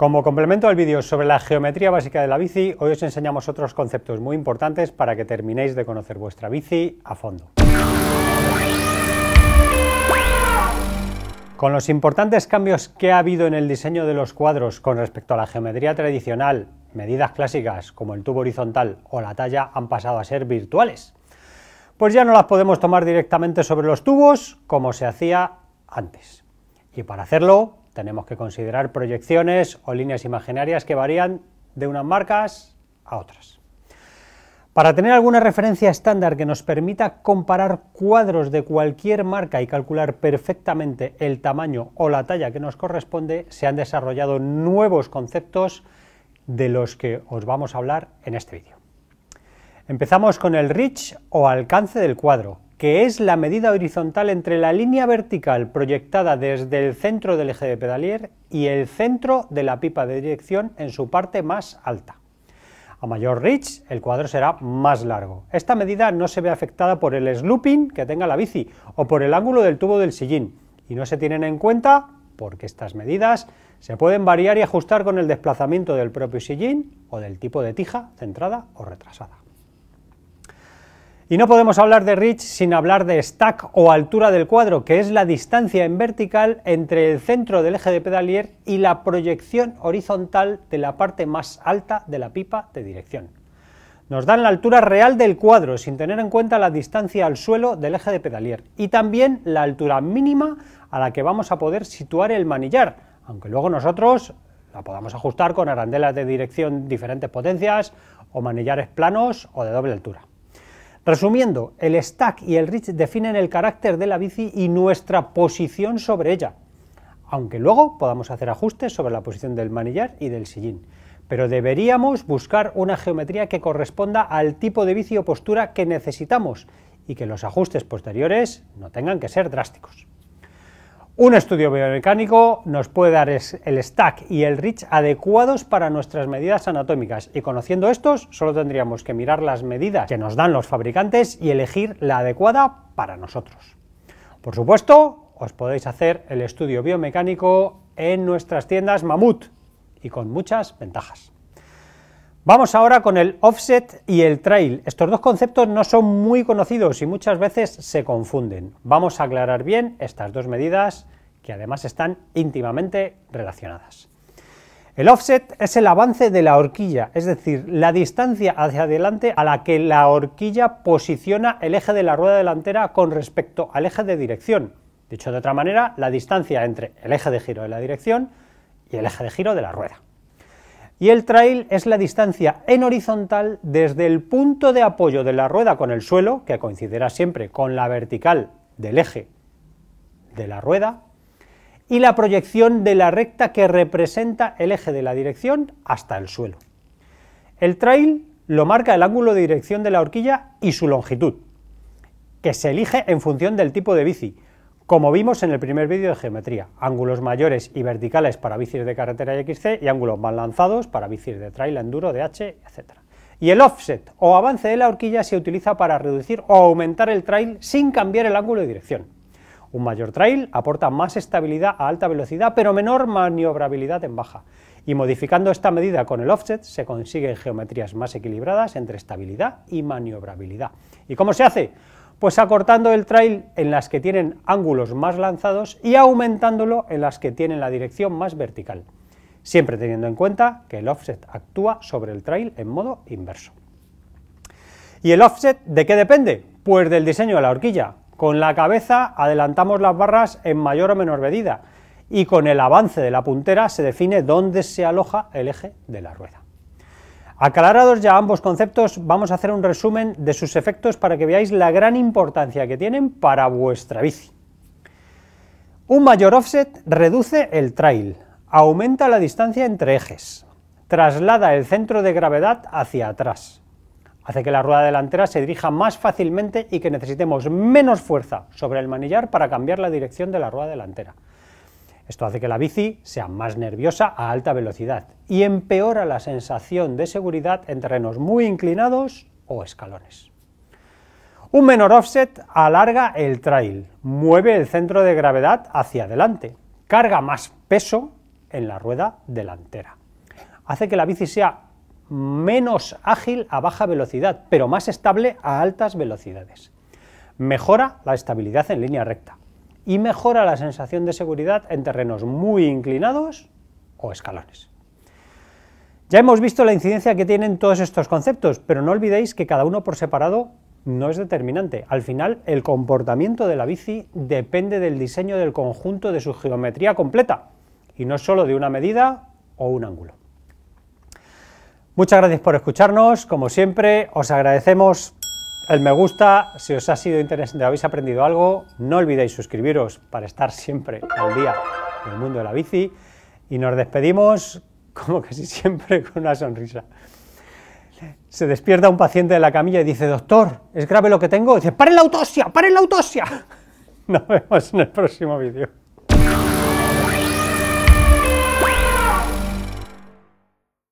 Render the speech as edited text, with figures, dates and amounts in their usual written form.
Como complemento al vídeo sobre la geometría básica de la bici, hoy os enseñamos otros conceptos muy importantes para que terminéis de conocer vuestra bici a fondo. Con los importantes cambios que ha habido en el diseño de los cuadros con respecto a la geometría tradicional, medidas clásicas como el tubo horizontal o la talla han pasado a ser virtuales. Pues ya no las podemos tomar directamente sobre los tubos como se hacía antes. Y para hacerlo tenemos que considerar proyecciones o líneas imaginarias que varían de unas marcas a otras. Para tener alguna referencia estándar que nos permita comparar cuadros de cualquier marca y calcular perfectamente el tamaño o la talla que nos corresponde, se han desarrollado nuevos conceptos de los que os vamos a hablar en este vídeo. Empezamos con el reach o alcance del cuadro, que es la medida horizontal entre la línea vertical proyectada desde el centro del eje de pedalier y el centro de la pipa de dirección en su parte más alta. A mayor reach, el cuadro será más largo. Esta medida no se ve afectada por el sloping que tenga la bici o por el ángulo del tubo del sillín, y no se tienen en cuenta porque estas medidas se pueden variar y ajustar con el desplazamiento del propio sillín o del tipo de tija centrada o retrasada. Y no podemos hablar de reach sin hablar de stack o altura del cuadro, que es la distancia en vertical entre el centro del eje de pedalier y la proyección horizontal de la parte más alta de la pipa de dirección. Nos dan la altura real del cuadro, sin tener en cuenta la distancia al suelo del eje de pedalier, y también la altura mínima a la que vamos a poder situar el manillar, aunque luego nosotros la podamos ajustar con arandelas de dirección diferentes potencias o manillares planos o de doble altura. Resumiendo, el stack y el reach definen el carácter de la bici y nuestra posición sobre ella, aunque luego podamos hacer ajustes sobre la posición del manillar y del sillín, pero deberíamos buscar una geometría que corresponda al tipo de bici o postura que necesitamos y que los ajustes posteriores no tengan que ser drásticos. Un estudio biomecánico nos puede dar el stack y el reach adecuados para nuestras medidas anatómicas, y conociendo estos solo tendríamos que mirar las medidas que nos dan los fabricantes y elegir la adecuada para nosotros. Por supuesto, os podéis hacer el estudio biomecánico en nuestras tiendas Mamut y con muchas ventajas. Vamos ahora con el offset y el trail. Estos dos conceptos no son muy conocidos y muchas veces se confunden. Vamos a aclarar bien estas dos medidas que además están íntimamente relacionadas. El offset es el avance de la horquilla, es decir, la distancia hacia adelante a la que la horquilla posiciona el eje de la rueda delantera con respecto al eje de dirección. Dicho de otra manera, la distancia entre el eje de giro de la dirección y el eje de giro de la rueda. Y el trail es la distancia en horizontal desde el punto de apoyo de la rueda con el suelo, que coincidirá siempre con la vertical del eje de la rueda, y la proyección de la recta que representa el eje de la dirección hasta el suelo. El trail lo marca el ángulo de dirección de la horquilla y su longitud, que se elige en función del tipo de bici, como vimos en el primer vídeo de geometría: ángulos mayores y verticales para bicis de carretera y XC y ángulos más lanzados para bicis de trail, enduro, DH, etc. Y el offset o avance de la horquilla se utiliza para reducir o aumentar el trail sin cambiar el ángulo de dirección. Un mayor trail aporta más estabilidad a alta velocidad, pero menor maniobrabilidad en baja, y modificando esta medida con el offset se consiguen geometrías más equilibradas entre estabilidad y maniobrabilidad. ¿Y cómo se hace? Pues acortando el trail en las que tienen ángulos más lanzados y aumentándolo en las que tienen la dirección más vertical, siempre teniendo en cuenta que el offset actúa sobre el trail en modo inverso. ¿Y el offset de qué depende? Pues del diseño de la horquilla. Con la cabeza adelantamos las barras en mayor o menor medida, y con el avance de la puntera se define dónde se aloja el eje de la rueda. Aclarados ya ambos conceptos, vamos a hacer un resumen de sus efectos para que veáis la gran importancia que tienen para vuestra bici. Un mayor offset reduce el trail, aumenta la distancia entre ejes, traslada el centro de gravedad hacia atrás, hace que la rueda delantera se dirija más fácilmente y que necesitemos menos fuerza sobre el manillar para cambiar la dirección de la rueda delantera. Esto hace que la bici sea más nerviosa a alta velocidad y empeora la sensación de seguridad en terrenos muy inclinados o escalones. Un menor offset alarga el trail, mueve el centro de gravedad hacia adelante, carga más peso en la rueda delantera. Hace que la bici sea menos ágil a baja velocidad, pero más estable a altas velocidades. Mejora la estabilidad en línea recta y mejora la sensación de seguridad en terrenos muy inclinados o escalones. Ya hemos visto la incidencia que tienen todos estos conceptos, pero no olvidéis que cada uno por separado no es determinante. Al final, el comportamiento de la bici depende del diseño del conjunto de su geometría completa, y no solo de una medida o un ángulo. Muchas gracias por escucharnos, como siempre, os agradecemos el me gusta, si os ha sido interesante, habéis aprendido algo, no olvidéis suscribiros para estar siempre al día del mundo de la bici, y nos despedimos, como casi siempre, con una sonrisa. Se despierta un paciente de la camilla y dice: doctor, ¿es grave lo que tengo? Y dice: ¡paren la autopsia! ¡Paren la autopsia! Nos vemos en el próximo vídeo.